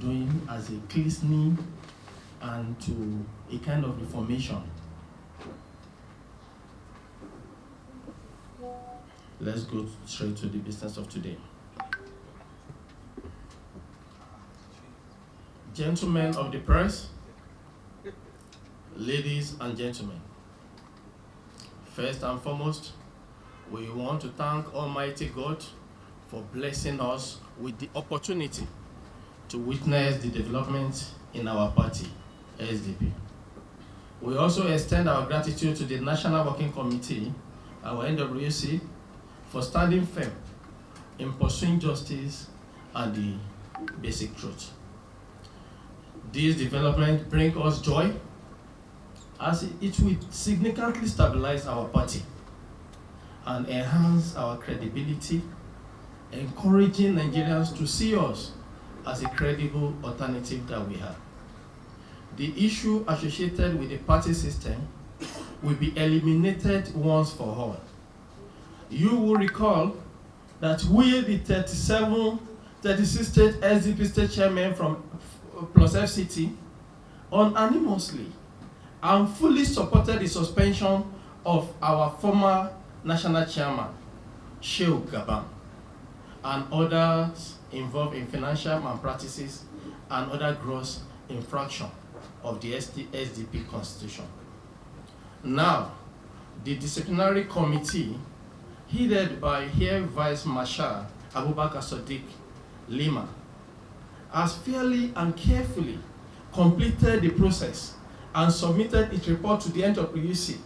doing as a cleansing and to a kind of reformation. Let's go straight to the business of today. Gentlemen of the press, ladies and gentlemen, first and foremost, we want to thank Almighty God for blessing us with the opportunity to witness the development in our party, SDP. We also extend our gratitude to the National Working Committee, our NWC, for standing firm in pursuing justice and the basic truth. This development brings us joy as it will significantly stabilize our party and enhance our credibility, encouraging Nigerians to see us as a credible alternative that we have. The issue associated with the party system will be eliminated once for all. You will recall that we, the 36 state SDP state chairmen from plus FCT, unanimously and fully supported the suspension of our former national chairman, Shehu Gabam, and others involved in financial malpractices and other gross infraction of the SDP constitution. Now, the disciplinary committee, headed by Air Vice Marshal Abubakar Sadiq Lima, has fairly and carefully completed the process and submitted its report to the NWC,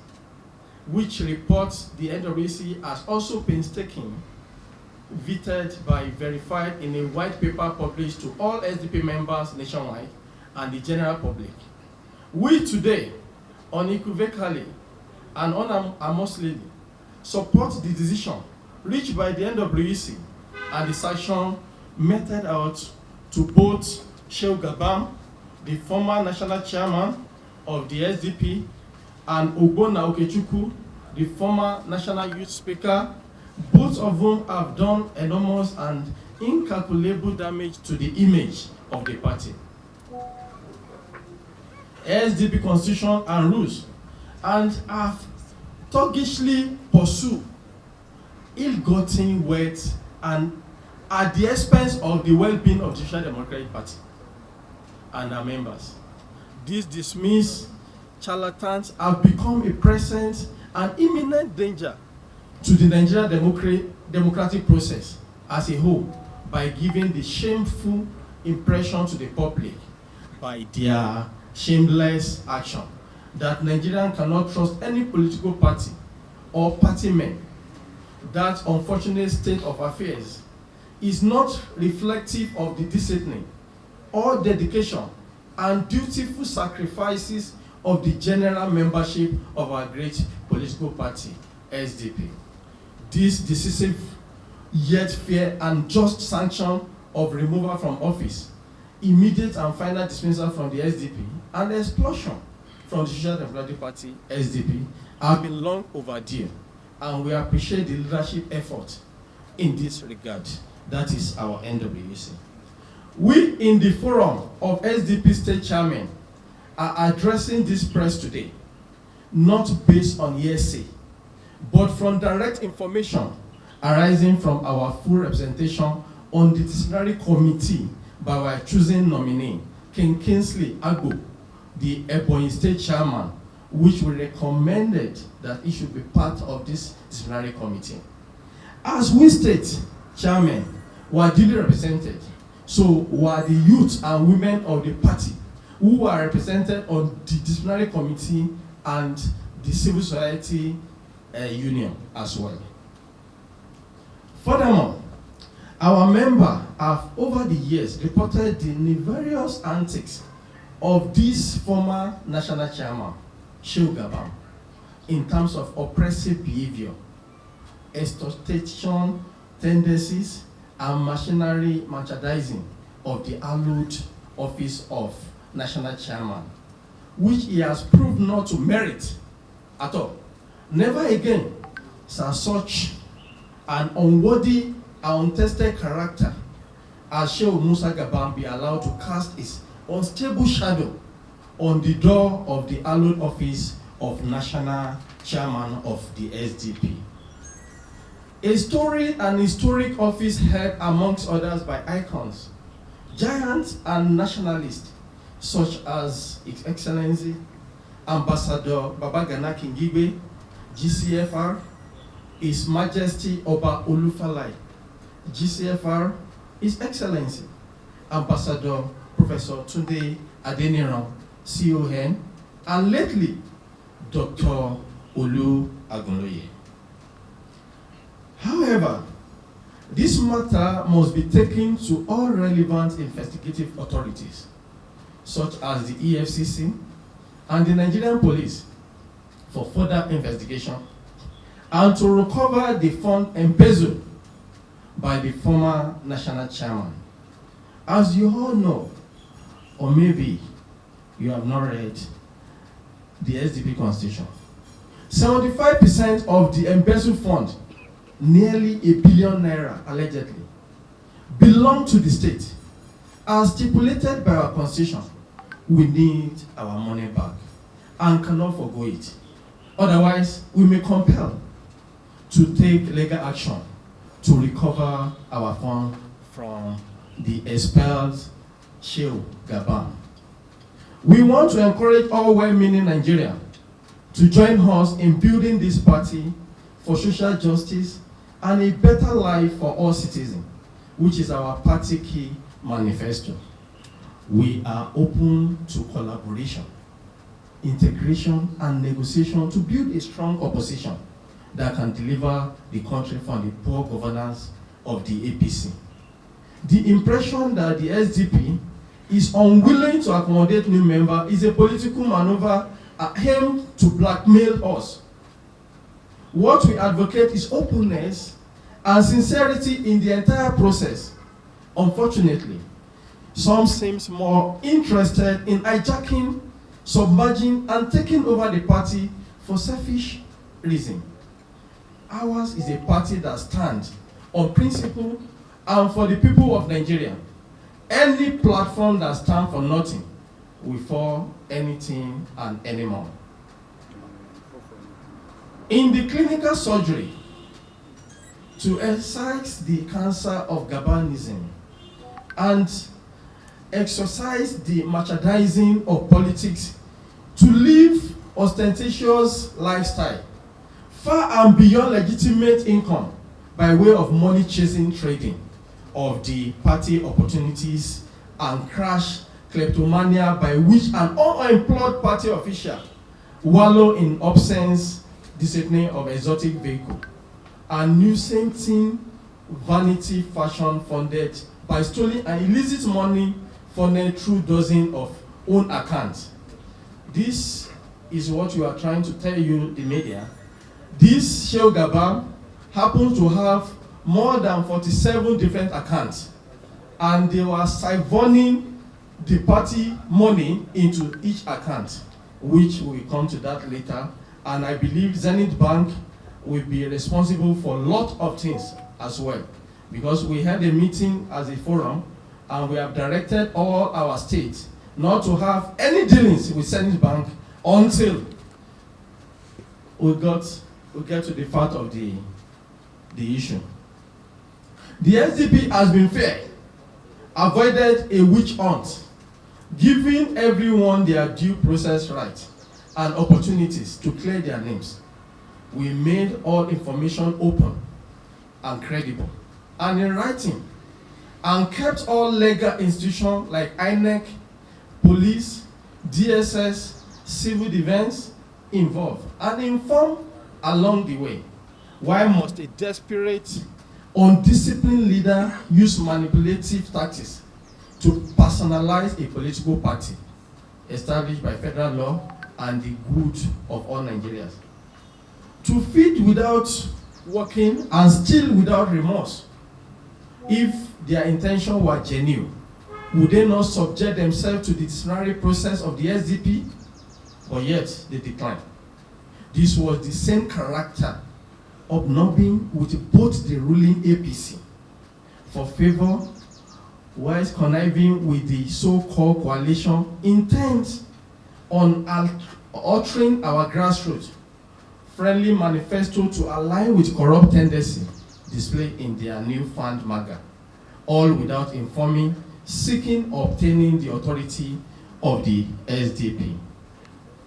which reports the NWC has also painstakingly vetted by verified in a white paper published to all SDP members nationwide and the general public. We today, unequivocally and unanimously, support the decision reached by the NWC and the sanction meted out to both Shehu Gabam, the former national chairman of the SDP, and Ogbonna Okechukwu, the former national youth speaker, both of whom have done enormous and incalculable damage to the image of the party, SDP constitution and rules, and have thuggishly pursued ill-gotten wealth and at the expense of the well-being of the Social Democratic Party and our members. These dismissed charlatans have become a present and imminent danger to the Nigerian democratic process as a whole by giving the shameful impression to the public by their shameless action that Nigerians cannot trust any political party or party men. That unfortunate state of affairs is not reflective of the discipline or dedication and dutiful sacrifices of the general membership of our great political party, SDP. This decisive yet fair and just sanction of removal from office, immediate and final dismissal from the SDP, and expulsion from the Social Democratic Party, SDP, have been long overdue, and we appreciate the leadership effort in this regard. That is our NWC. We in the forum of SDP state chairmen are addressing this press today, not based on hearsay, but from direct information arising from our full representation on the disciplinary committee by our chosen nominee, King Kingsley Agbo, the Ebonyi state chairman, which we recommended that he should be part of this disciplinary committee. As we state chairmen were duly represented, so were the youth and women of the party who were represented on the disciplinary committee and the civil society union as well. Furthermore, our members have over the years reported the nefarious antics of this former national chairman, Shehu Gabam, in terms of oppressive behavior, extortion tendencies, and machinery merchandising of the hallowed office of national chairman, which he has proved not to merit at all. Never again shall such an unworthy and untested character as Shehu Musa Gabam be allowed to cast his unstable shadow on the door of the hallowed office of National Chairman of the SDP. A storied and historic office held amongst others by icons, giants and nationalists such as His Excellency Ambassador Babagana Kingibe, GCFR, His Majesty Oba Olufalai, GCFR, His Excellency Ambassador Professor Tunde Adeniran, CON, and lately Dr. Olu Agunloye. However, this matter must be taken to all relevant investigative authorities, such as the EFCC and the Nigerian police, for further investigation and to recover the fund embezzled by the former national chairman. As you all know, or maybe you have not read the SDP Constitution, 75% of the embezzled fund, nearly ₦1 billion allegedly, belong to the state. As stipulated by our Constitution, we need our money back and cannot forgo it. Otherwise, we may compel to take legal action to recover our fund from the expelled Shehu Gabam. We want to encourage all well-meaning Nigerians to join us in building this party for social justice and a better life for all citizens, which is our party key manifesto. We are open to collaboration, integration, and negotiation to build a strong opposition that can deliver the country from the poor governance of the APC. The impression that the SDP is unwilling to accommodate new members is a political maneuver aimed to blackmail us. What we advocate is openness and sincerity in the entire process. Unfortunately, some seem more interested in hijacking, submerging, and taking over the party for selfish reasons. Ours is a party that stands on principle and for the people of Nigeria. Any platform that stands for nothing will fall anything and anymore. In the clinical surgery to excise the cancer of Gabanism and exercise the merchandising of politics to live ostentatious lifestyle far and beyond legitimate income by way of money-chasing trading of the party opportunities and crash kleptomania by which an unemployed party official wallow in absence, disciplining of exotic vehicle, and nuisancing vanity fashion funded by stolen and illicit money funded through dozens of own accounts. This is what we are trying to tell you, the media. This Shehu Gabam happens to have more than 47 different accounts, and they were siphoning the party money into each account, which we will come to that later. And I believe Zenith Bank will be responsible for a lot of things as well, because we had a meeting as a forum, and we have directed all our states not to have any dealings with Zenith Bank until we get to the part of the issue. The SDP has been fair, avoided a witch hunt, giving everyone their due process rights and opportunities to clear their names. We made all information open and credible and in writing, and kept all legal institutions like INEC, police, DSS, civil defense involved and informed along the way. Why must a desperate, undisciplined leader use manipulative tactics to personalize a political party established by federal law and the good of all Nigerians? To feed without working and steal without remorse. If their intention were genuine, would they not subject themselves to the disciplinary process of the SDP? But yet they declined. This was the same character obnubbing with both the ruling APC for favor whilst conniving with the so-called coalition intent on altering our grassroots friendly manifesto to align with corrupt tendency displayed in their newfound MAGA, all without informing, seeking, or obtaining the authority of the SDP.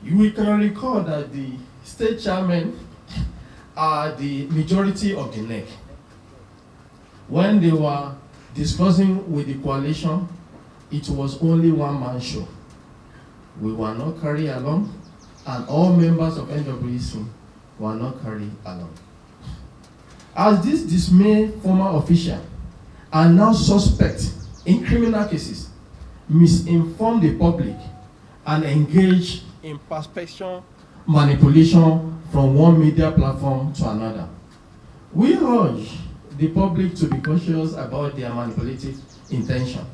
You can recall that the state chairmen are the majority of the NEC. When they were discussing with the coalition, it was only one-man show. We were not carried along, and all members of NWC were not carried along. As this dismayed former official and now suspect in criminal cases misinform the public and engage in perception manipulation from one media platform to another, we urge the public to be cautious about their manipulative intention.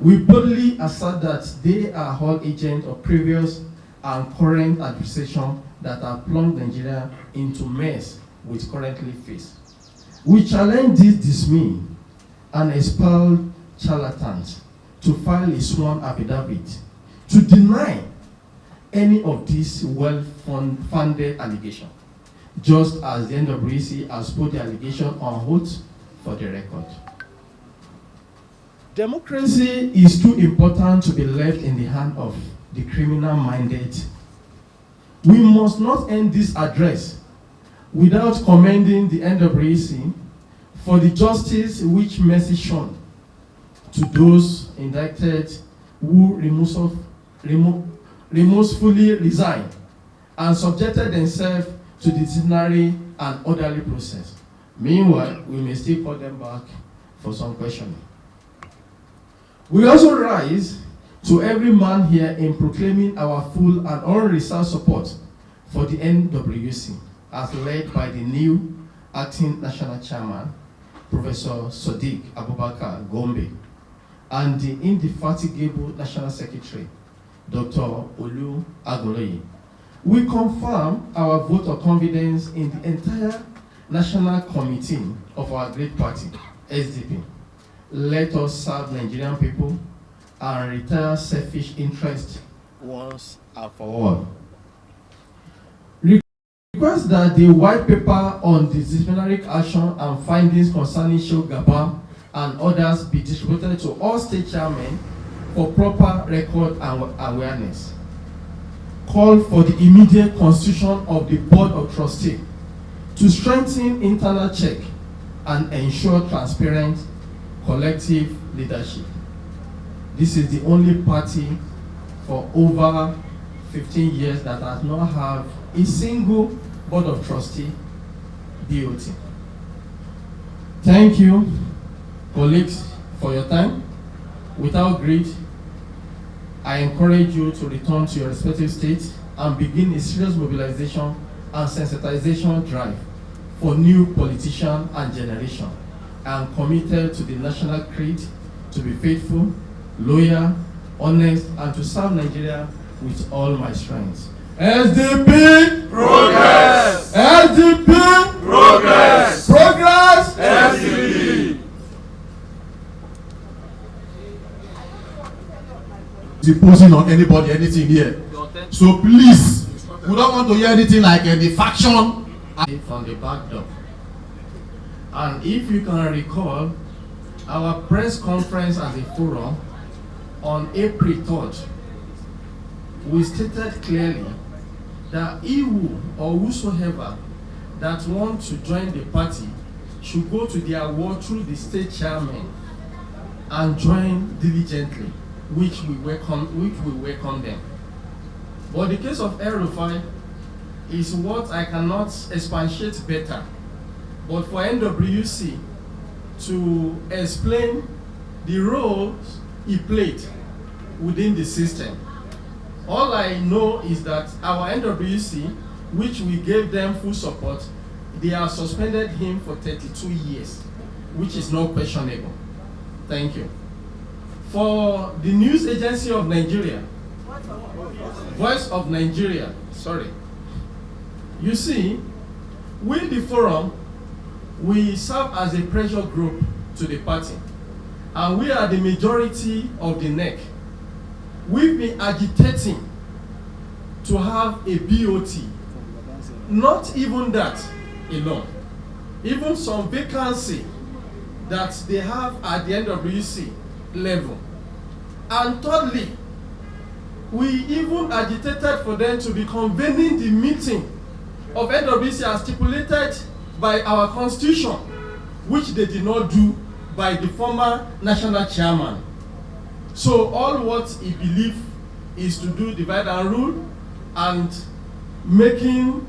We boldly assert that they are all agents of previous and current administration that have plunged Nigeria into mess we currently face. We challenge this dismay and expel charlatans to file a sworn affidavit to deny any of these well-funded allegations, just as the NWC has put the allegation on hold for the record. Democracy is too important to be left in the hand of the criminal-minded. We must not end this address without commending the NWC for the justice which message shown to those indicted who remorsefully resigned and subjected themselves to the disciplinary and orderly process. Meanwhile, we may still call them back for some questioning. We also rise to every man here in proclaiming our full and unreserved support for the NWC, as led by the new acting national chairman, Professor Sadiq Abubakar Gombe, and the indefatigable national secretary, Dr. Olu Agoloye. We confirm our vote of confidence in the entire national committee of our great party, SDP. Let us serve Nigerian people and retire selfish interest once and for all. Request that the white paper on disciplinary action and findings concerning Shehu Gabam and others be distributed to all state chairmen for proper record and awareness. Call for the immediate constitution of the Board of Trustees to strengthen internal check and ensure transparent collective leadership. This is the only party for over 15 years that has not had a single Board of Trustees BOT. Thank you, colleagues, for your time. Without greed, I encourage you to return to your respective states and begin a serious mobilization and sensitization drive for new politician and generation. I am committed to the national creed to be faithful, loyal, honest, and to serve Nigeria with all my strength. SDP progress! SDP progress! Progress! SDP! Imposing on anybody anything here. So please, we don't want to hear anything like the faction from the back door. And if you can recall, our press conference at the forum on April 3rd, we stated clearly that he or whosoever that wants to join the party should go to their ward through the state chairman and join diligently, which we welcome them. But the case of Ratify is what I cannot expatiate better. But for NWC to explain the roles he played within the system. All I know is that our NWC, which we gave them full support, they have suspended him for 32 years, which is not questionable. Thank you. For the News Agency of Nigeria, Voice of Nigeria, sorry. You see, with the forum, we serve as a pressure group to the party. and we are the majority of the NEC. We've been agitating to have a BOT. Not even that alone. Even some vacancy that they have at the NWC level. And thirdly, we even agitated for them to be convening the meeting of NWC as stipulated by our constitution, which they did not do by the former national chairman. So all what he believed is to do divide and rule and making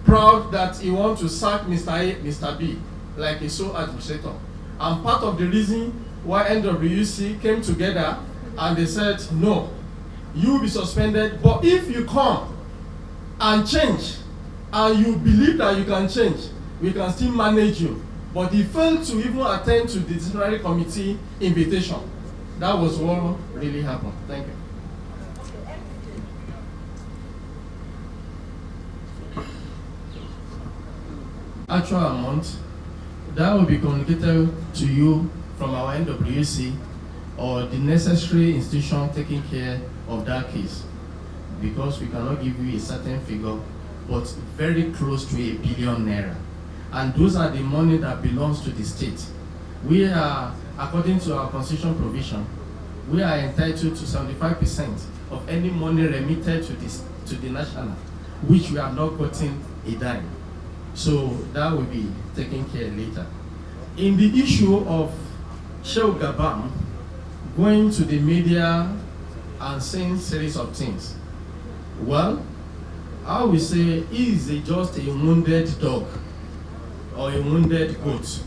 proud that he wants to sack Mr. A, Mr. B, like a sole administrator. And part of the reason why NWC came together and they said, no, you will be suspended, but if you come and change, and you believe that you can change, we can still manage you. But he failed to even attend to the disciplinary committee invitation. That was what really happened. Thank you. Actual amount that will be communicated to you from our NWC or the necessary institution taking care of that case, because we cannot give you a certain figure, but very close to ₦1 billion. And those are the money that belongs to the state. We are, according to our constitution provision, we are entitled to 75% of any money remitted to the national, which we have not gotten a dime. So that will be taken care later. In the issue of Shehu Gabam going to the media and saying series of things, well, I will say he is just a wounded dog or a wounded goat.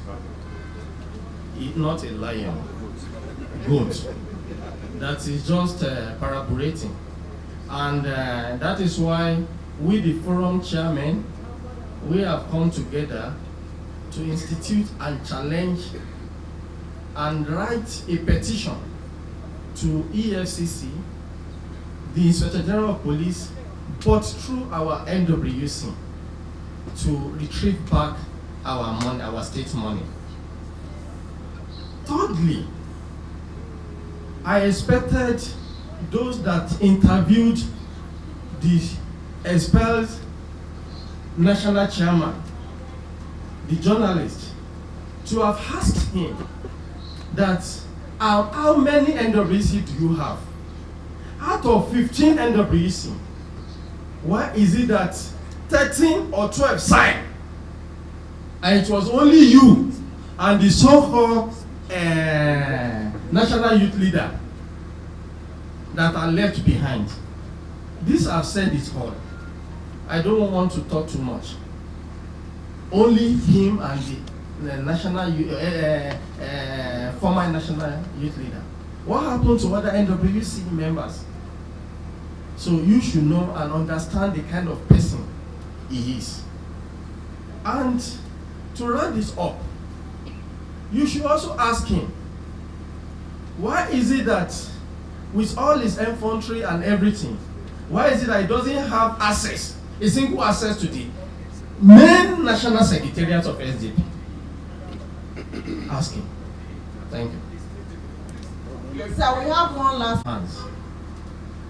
He's not a lion. Goat. That is just parabolating. And that is why we, the forum chairmen, we have come together to institute and challenge and write a petition to EFCC, the Inspector General of Police, but through our NWC to retrieve back our money, our state money. Thirdly, I expected those that interviewed the expelled national chairman, the journalist, to have asked him that how many NWC do you have? Out of 15 NWC, why is it that 13 or 12 signed? And it was only you and the so-called national youth leader that are left behind. This I've said it all. I don't want to talk too much. Only him and the national former national youth leader. What happened to other NWC members? So you should know and understand the kind of person he is. And to round this up, you should also ask him, why is it that with all his infantry and everything, why is it that he doesn't have access, a single access to the main national secretariat of SDP? Ask him. Thank you. Yes, sir, we have one last hands.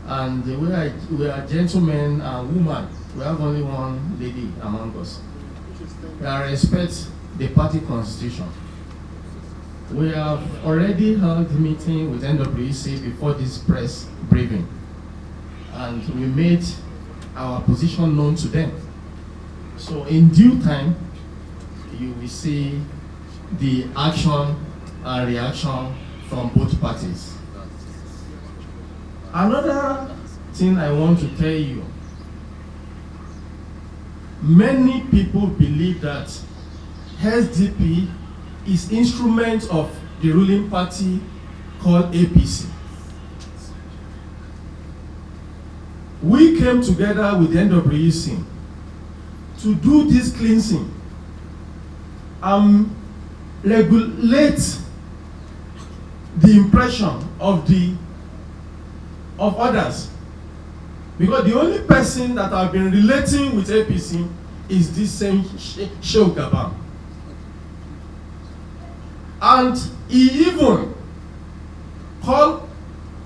And we are gentlemen and women. We have only one lady among us. I respect the party constitution. We have already held a meeting with NWC before this press briefing, and we made our position known to them. So in due time, you will see the action and reaction from both parties. Another thing I want to tell you, many people believe that SDP is instrument of the ruling party called APC. We came together with the NWC to do this cleansing and regulate the impression of others, because the only person that I've been relating with APC is this same Shehu Gabam. And he even called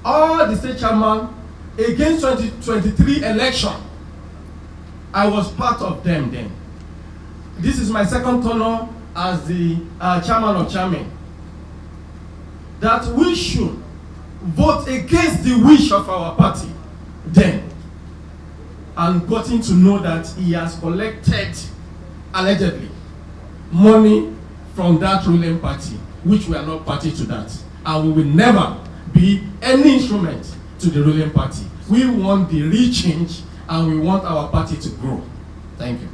all the state chairman against 2023 election. I was part of them then. This is my second tenure as the chairman of Chairmen. That we should vote against the wish of our party then, and gotten to know that he has collected, allegedly, money from that ruling party, which we are not party to that, and we will never be any instrument to the ruling party. We want the real change, and we want our party to grow. Thank you.